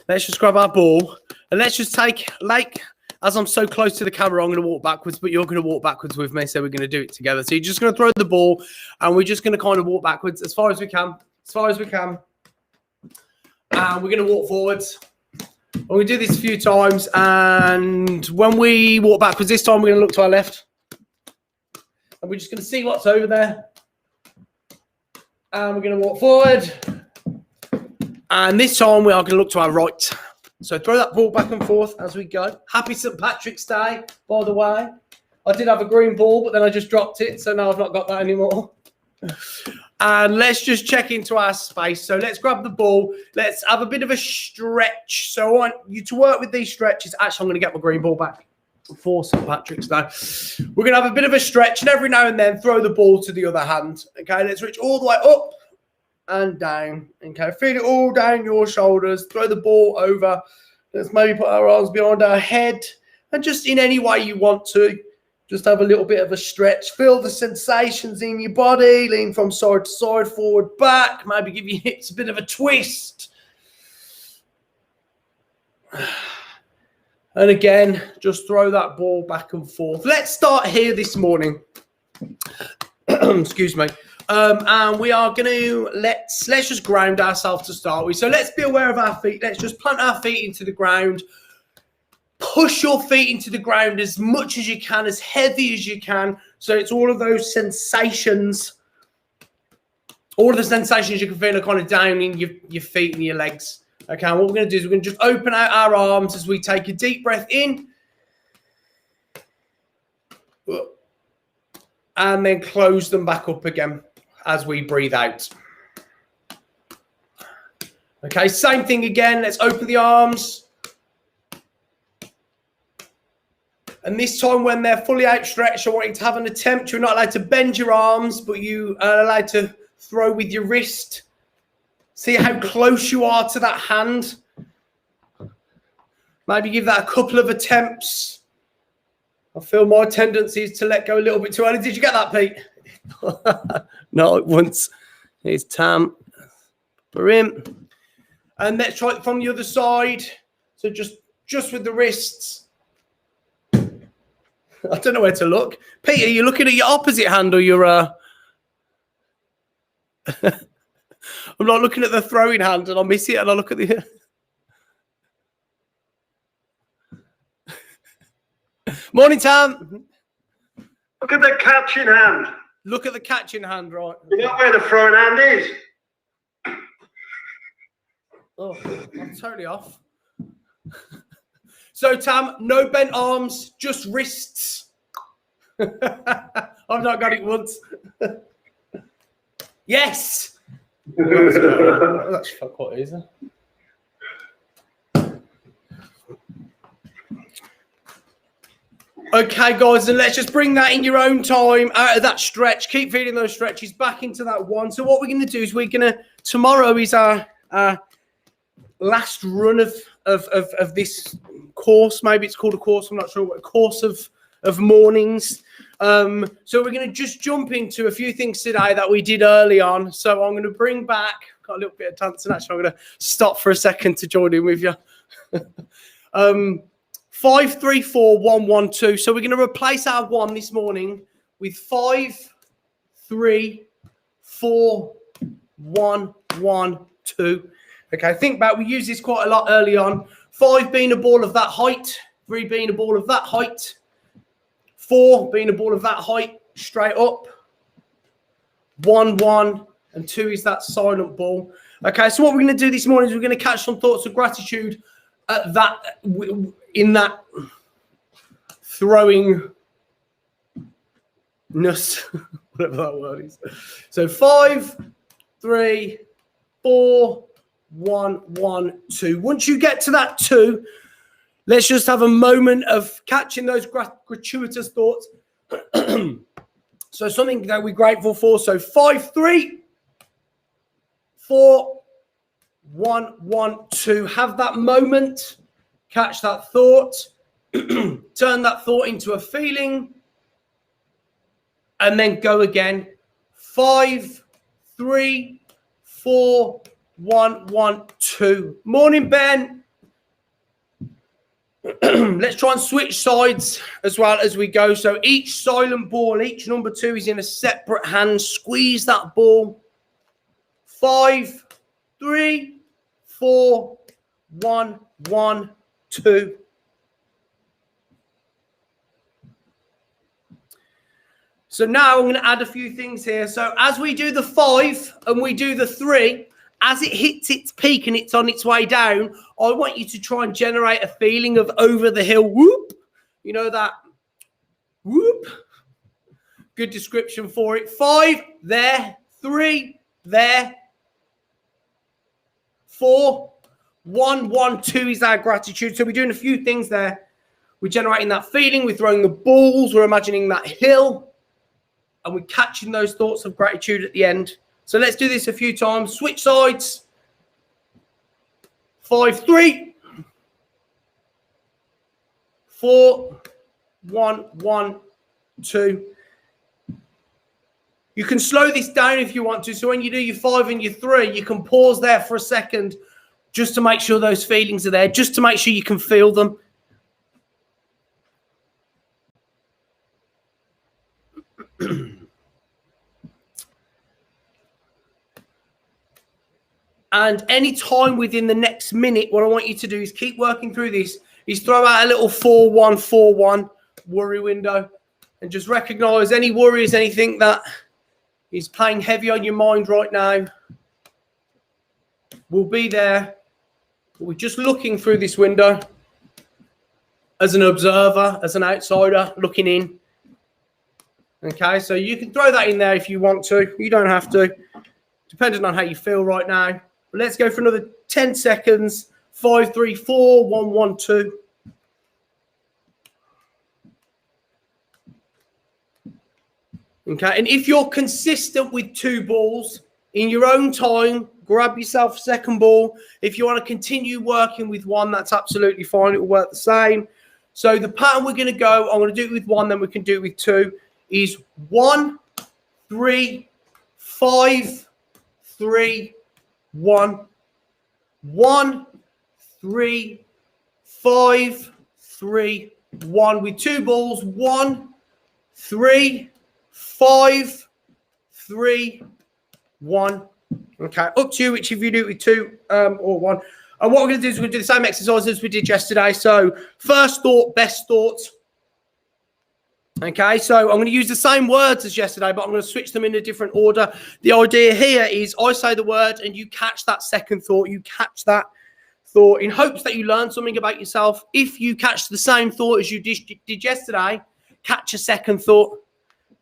let's just grab our ball and let's just take, like, as I'm so close to the camera, I'm going to walk backwards, but you're going to walk backwards with me, so we're going to do it together. So you're just going to throw the ball, and we're just going to kind of walk backwards as far as we can, and we're going to walk forwards. And we do this a few times, and when we walk backwards this time, we're going to look to our left, and we're just going to see what's over there, and we're going to walk forward, and this time we are going to look to our right. So throw that ball back and forth as we go. Happy St. Patrick's Day, by the way. I did have a green ball, but then I just dropped it, so now I've not got that anymore. And let's just check into our space. So let's grab the ball. Let's have a bit of a stretch. So I want you to work with these stretches. Actually, I'm going to get my green ball back for St. Patrick's Day. We're going to have a bit of a stretch, and every now and then throw the ball to the other hand. Okay, let's reach all the way up and down. Okay, feel it all down your shoulders. Throw the ball over. Let's maybe put our arms behind our head, and just in any way you want to, just have a little bit of a stretch. Feel the sensations in your body. Lean from side to side, forward, back. Maybe give your hips a bit of a twist. And again, just throw that ball back and forth. Let's start here this morning. Excuse me. And we are going to let's just ground ourselves to start with. So let's be aware of our feet. Let's just plant our feet into the ground. Push your feet into the ground as much as you can, as heavy as you can. So it's all of those sensations, all of the sensations you can feel are kind of down in your feet and your legs. Okay, and what we're going to do is we're going to just open out our arms as we take a deep breath in. And then close them back up again as we breathe out. Okay, same thing again. Let's open the arms. And this time when they're fully outstretched, I want you to have an attempt. You're not allowed to bend your arms, but you are allowed to throw with your wrist. See how close you are to that hand. Maybe give that a couple of attempts. I feel my tendency is to let go a little bit too early. Did you get that, Pete? No, once. Here's Tam. For him. And let's try it from the other side. So just with the wrists. I don't know where to look. Pete, are you looking at your opposite hand or your... I'm not looking at the throwing hand and I miss it and I look at the... Morning, Tam. Look at the catching hand. Look at the catching hand, right? You know where the throwing hand is? Oh, I'm totally off. So, Tam, no bent arms, just wrists. I've not got it once. Yes. That's quite easy. Okay, guys, and let's just bring that in your own time out of that stretch. Keep feeling those stretches back into that one. So what we're going to do is tomorrow is our last run of this course. Maybe it's called a course. I'm not sure what. A course of mornings. So we're going to just jump into a few things today that we did early on. So I'm going to bring back, got a little bit of dancing. Actually, I'm going to stop for a second to join in with you. 5, 3, 4, 1, 1, 2. So we're going to replace our 1 this morning with 5, 3, 4, 1, 1, 2. Okay, think back. We used this quite a lot early on. 5 being a ball of that height. 3 being a ball of that height. 4 being a ball of that height, straight up. 1, 1, and 2 is that silent ball. Okay, so what we're going to do this morning is we're going to catch some thoughts of gratitude at that, in that throwingness, whatever that word is. So 5, 3, 4, 1, 1, 2. Once you get to that 2, let's just have a moment of catching those gratuitous thoughts. So something that we're grateful for. So 5, 3, 4, 1, 1, 2. Have that moment. Catch that thought. Turn that thought into a feeling. And then go again. 5, 3, 4, 1, 1, 2. Morning, Ben. Let's try and switch sides as well as we go. So each silent ball, each number 2 is in a separate hand. Squeeze that ball. 5, 3, 4, 1, 1, 2. So now I'm going to add a few things here. So as we do the 5 and we do the 3, as it hits its peak and it's on its way down, I want you to try and generate a feeling of over the hill whoop. You know that whoop? Good description for it. 5, there. 3, there. 4, 1, 1, 2 is our gratitude. So we're doing a few things there. We're generating that feeling. We're throwing the balls. We're imagining that hill. And we're catching those thoughts of gratitude at the end. So let's do this a few times. Switch sides. 5, 3, 4, 1, 1, 2. You can slow this down if you want to. So when you do your 5 and your 3, you can pause there for a second just to make sure those feelings are there, just to make sure you can feel them. And any time within the next minute, what I want you to do is keep working through this, is throw out a little 4-1, 4-1 worry window and just recognize any worries, anything that is playing heavy on your mind right now will be there. But we're just looking through this window as an observer, as an outsider looking in. Okay, so you can throw that in there if you want to. You don't have to, depending on how you feel right now. But let's go for another 10 seconds. 5, 3, 4, 1, 1, 2. Okay, and if you're consistent with 2 balls in your own time, grab yourself a second ball. If you want to continue working with 1, that's absolutely fine. It will work the same. So the pattern we're going to go, I'm going to do it with 1, then we can do it with 2, is 1, 3, 5, 3, 1, 1, 3, 5, 3, 1 with 2 balls. 1, 3, 5, 3, 1. Okay, up to you which if you do it with 2 or 1. And what we're going to do is we're going to do the same exercise as we did yesterday. So first thought, best thoughts. Okay, so I'm going to use the same words as yesterday, but I'm going to switch them in a different order. The idea here is I say the word and you catch that second thought. You catch that thought in hopes that you learn something about yourself. If you catch the same thought as you did yesterday, catch a second thought.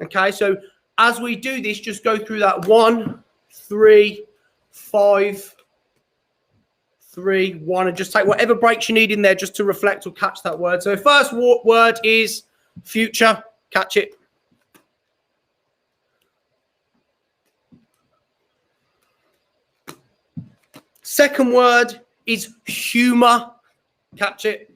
Okay, so as we do this, just go through that 1, 3, 5, 3, 1, and just take whatever breaks you need in there just to reflect or catch that word. So first word is future. Catch it. Second word is humor. Catch it.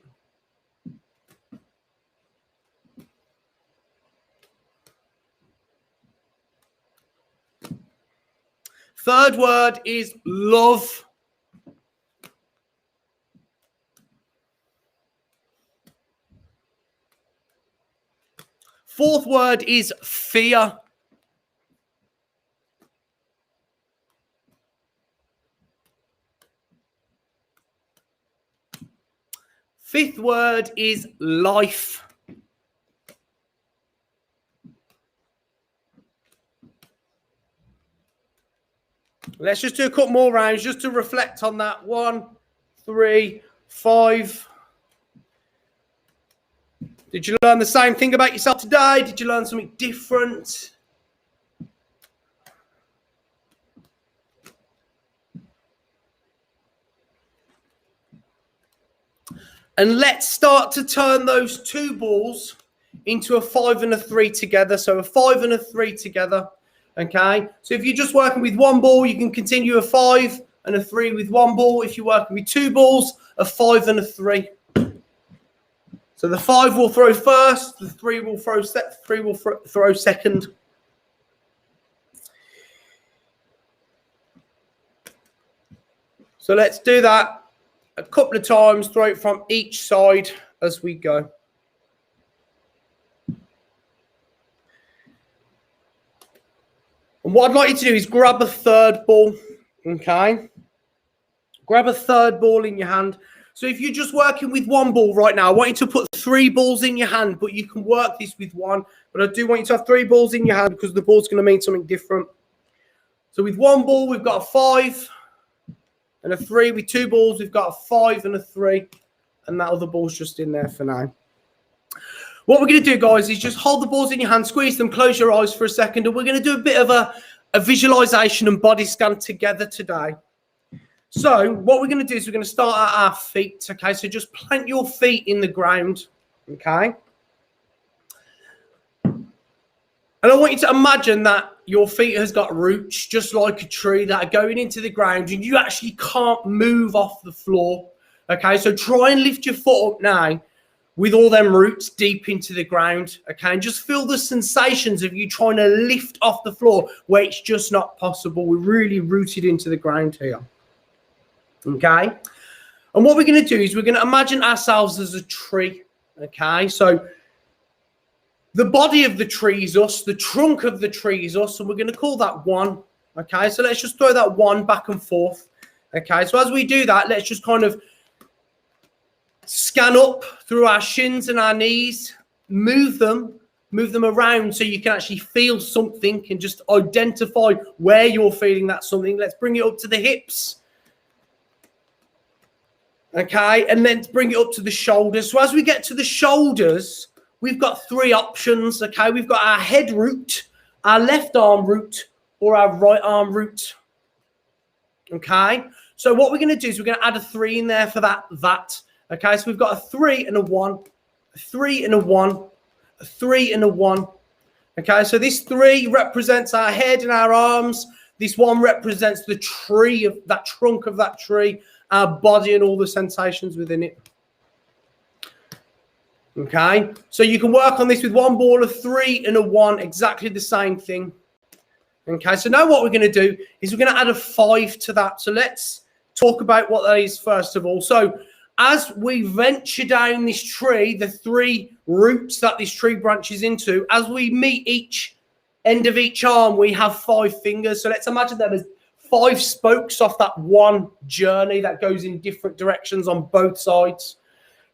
Third word is love. Fourth word is fear. Fifth word is life. Let's just do a couple more rounds just to reflect on that. 1, 3, 5. Did you learn the same thing about yourself today? Did you learn something different? And let's start to turn those 2 balls into a 5 and a 3 together. So a 5 and a 3 together. Okay. So if you're just working with 1 ball, you can continue a 5 and a 3 with 1 ball. If you're working with 2 balls, a 5 and a 3. So the 5 will throw first, the 3 will throw second. So let's do that a couple of times, throw it from each side as we go. And what I'd like you to do is grab a third ball, okay? Grab a third ball in your hand. So if you're just working with one ball right now, I want you to put 3 balls in your hand, but you can work this with one. But I do want you to have 3 balls in your hand because the ball's going to mean something different. So with one ball, we've got a 5 and a 3. With 2 balls, we've got a 5 and a 3. And that other ball's just in there for now. What we're going to do, guys, is just hold the balls in your hand, squeeze them, close your eyes for a second, and we're going to do a bit of a visualization and body scan together today. So what we're going to do is we're going to start at our feet, okay? So just plant your feet in the ground, okay? And I want you to imagine that your feet has got roots, just like a tree, that are going into the ground, and you actually can't move off the floor, okay? So try and lift your foot up now with all them roots deep into the ground, okay? And just feel the sensations of you trying to lift off the floor where it's just not possible. We're really rooted into the ground here, okay? And what we're going to do is we're going to imagine ourselves as a tree, okay? So the body of the tree is us, the trunk of the tree is us, and we're going to call that 1, okay? So let's just throw that 1 back and forth, okay? So as we do that, let's just kind of scan up through our shins and our knees, move them around so you can actually feel something and just identify where you're feeling that something. Let's bring it up to the hips. Okay, and then bring it up to the shoulders. So as we get to the shoulders, we've got 3 options, okay? We've got our head root, our left arm root, or our right arm root, okay? So what we're going to do is we're going to add a 3 in there for that. Okay, so we've got a 3 and a 1, a 3 and a 1, a 3 and a 1. Okay, so this 3 represents our head and our arms. This 1 represents the tree, of that trunk of that tree, our body and all the sensations within it. Okay, so you can work on this with 1 ball, a 3 and a 1, exactly the same thing. Okay, so now what we're going to do is we're going to add a 5 to that. So let's talk about what that is first of all. So as we venture down this tree, the 3 roots that this tree branches into, as we meet each end of each arm, we have 5 fingers. So let's imagine that there's 5 spokes off that one journey that goes in different directions on both sides.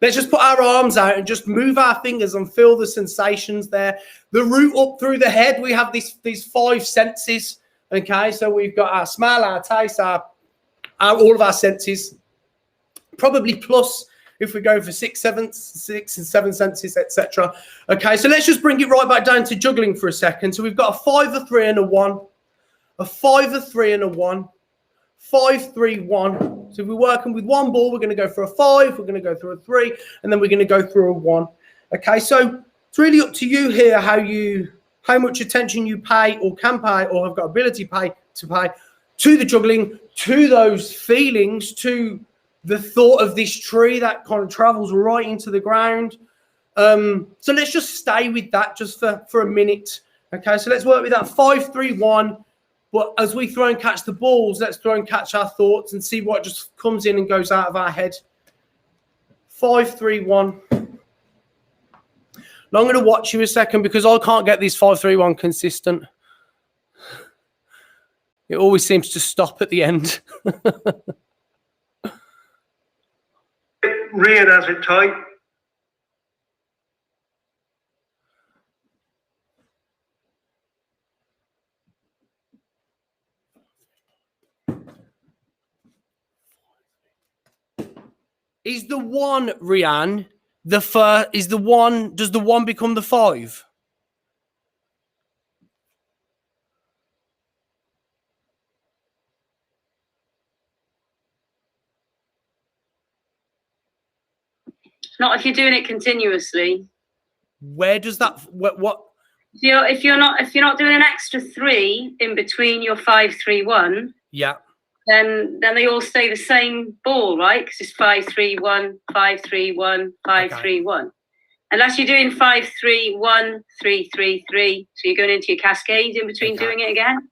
Let's just put our arms out and just move our fingers and feel the sensations there. The root up through the head, we have these 5 senses. Okay, so we've got our smell, our taste, our all of our senses. Probably plus if we go for 6 and 7 senses, etc. Okay, so let's just bring it right back down to juggling for a second. So we've got a 5, a 3, and a 1. A 5, a 3, and a 1. 5, 3, 1. So if we're working with 1 ball, we're going to go for a 5, we're going to go through a 3, and then we're going to go through a 1. Okay, so it's really up to you here how much attention you pay or can pay or have got ability to pay to the juggling, to those feelings, to the thought of this tree that kind of travels right into the ground. So let's just stay with that just for a minute. Okay, so let's work with that 5, 3, 1. But as we throw and catch the balls, let's throw and catch our thoughts and see what just comes in and goes out of our head. 5, 3, 1. Now I'm going to watch you a second because I can't get this 5, 3, 1 consistent. It always seems to stop at the end. Rian has it tight. Is the 1, Rian, the first? Is the 1? Does the 1 become the 5? Not if you're doing it continuously. Where does that? What? If you're not doing an extra 3 in between your 5, 3, 1. Yeah. Then they all stay the same ball, right? Because it's 5, 3, 1, 5, 3, 1, 5, Okay. 3, 1. Unless you're doing 5, 3, 1, 3, 3, 3. So you're going into your cascade in between doing it again.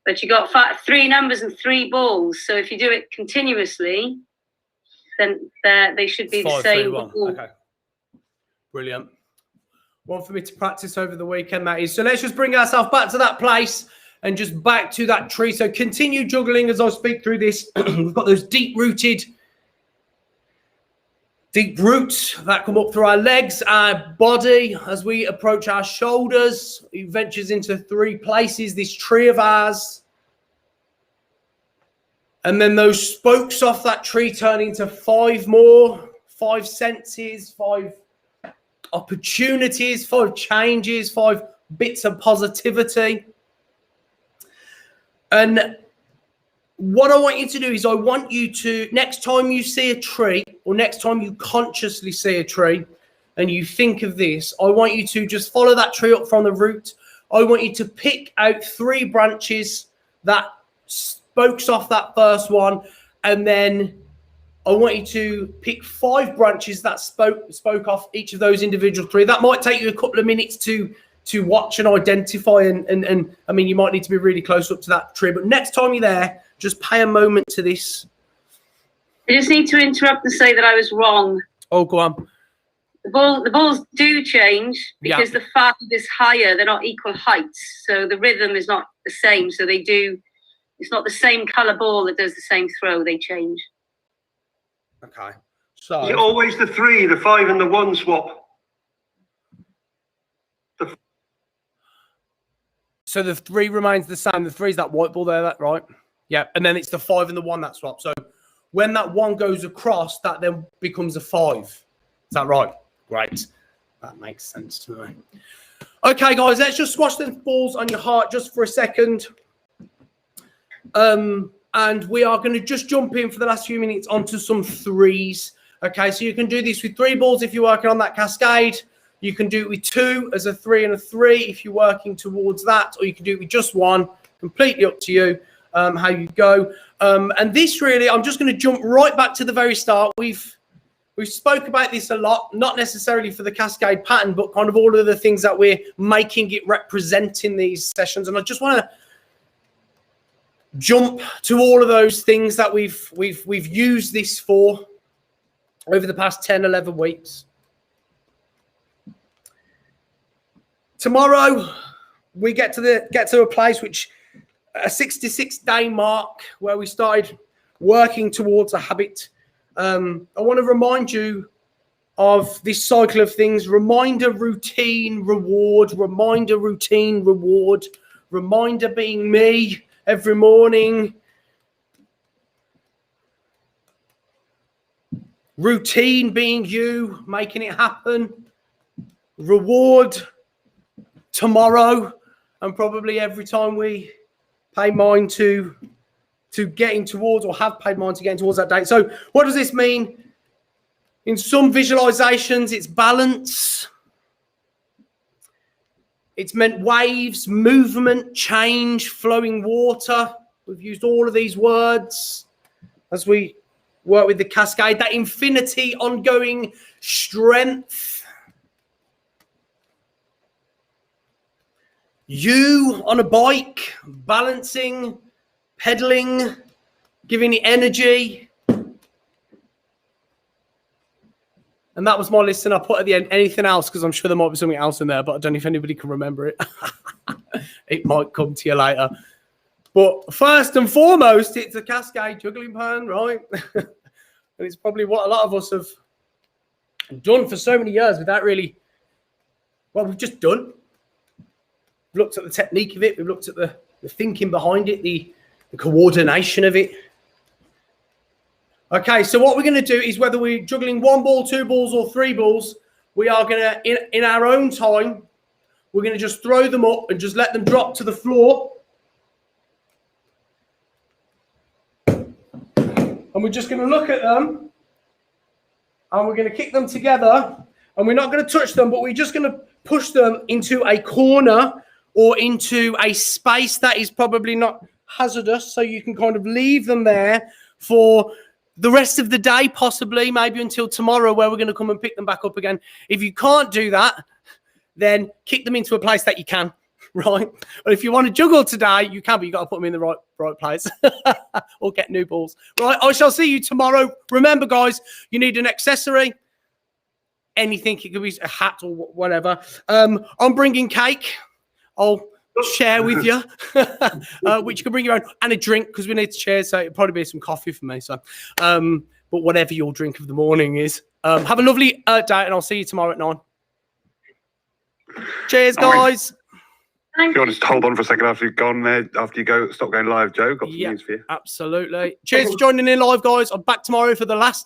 But you got 3 numbers and 3 balls. So if you do it continuously, then they should be the 5, same. 3, 1. Okay. Brilliant. One for me to practice over the weekend, that is. So let's just bring ourselves back to that place and just back to that tree. So continue juggling as I speak through this. We've got those deep roots that come up through our legs, our body, as we approach our shoulders. It ventures into 3 places, this tree of ours. And then those spokes off that tree turn into 5 more, 5 senses, 5 opportunities, 5 changes, 5 bits of positivity. And what I want you to do is I want you to, next time you see a tree or next time you consciously see a tree and you think of this, I want you to just follow that tree up from the root. I want you to pick out 3 branches that spokes off that first one, and then I want you to pick 5 branches that spoke off each of those individual 3. That might take you a couple of minutes to watch and identify, and I mean, you might need to be really close up to that tree, but next time you're there, just pay a moment to this. I just need to interrupt and say that I was wrong. Oh, go on. The balls do change because the 5 is higher. They're not equal heights, so the rhythm is not the same. So they do. It's not the same colour ball that does the same throw. They change. Okay. Is it So always the 3, the 5 and the 1 swap? so the 3 remains the same. The 3 is that white ball there, that right? Yeah. And then it's the 5 and the 1 that swap. So when that 1 goes across, that then becomes a 5. Is that right? Great. That makes sense to me. Okay, guys, let's just squash the balls on your heart just for a second. And we are going to just jump in for the last few minutes onto some 3s. Okay, so you can do this with 3 balls if you're working on that cascade. You can do it with 2 as a 3 and a 3 if you're working towards that, or you can do it with just 1. Completely up to you how you go. And this really, I'm just going to jump right back to the very start. We've spoke about this a lot, not necessarily for the cascade pattern, but kind of all of the things that we're making it represent in these sessions. And I just want to jump to all of those things that we've used this for over the past 10, 11 weeks. Tomorrow we get to a place which a 66-day mark where we started working towards a habit. I want to remind you of this cycle of things: reminder, routine, reward, reminder, routine, reward, reminder being me every morning, routine being you making it happen, reward tomorrow, and probably every time we pay mind to getting towards, or have paid mind to getting towards that date. So what does this mean? In some visualizations, it's balance. It's meant waves, movement, change, flowing water. We've used all of these words as we work with the cascade. That infinity, ongoing strength. You on a bike, balancing, pedaling, giving it energy. And that was my list, and I put at the end anything else because I'm sure there might be something else in there, but I don't know if anybody can remember it. It might come to you later. But first and foremost, it's a cascade juggling pan, right? And it's probably what a lot of us have done for so many years without really, well, we've just done. We've looked at the technique of it. We've looked at the thinking behind it, the coordination of it. Okay, so what we're going to do is, whether we're juggling 1 ball, 2 balls, or 3 balls, we are going to, in our own time, we're going to just throw them up and just let them drop to the floor. And we're just going to look at them, and we're going to kick them together, and we're not going to touch them, but we're just going to push them into a corner or into a space that is probably not hazardous, so you can kind of leave them there for the rest of the day, possibly, maybe until tomorrow, where we're going to come and pick them back up again. If you can't do that, then kick them into a place that you can. right? But if you want to juggle today, you can, but you got to put them in the right place or get new balls. Right, I shall see you tomorrow. Remember, guys, you need an accessory. Anything, it could be a hat or whatever. I'm bringing cake. I'll share with you, which you can bring your own, and a drink because we need to share. So it'll probably be some coffee for me. So, but whatever your drink of the morning is, have a lovely day, and I'll see you tomorrow at 9. Cheers, guys. If you want to just hold on for a second after you've gone there, after you go, stop going live, Joe. Got some news for you. Absolutely. Cheers for joining in live, guys. I'm back tomorrow for the last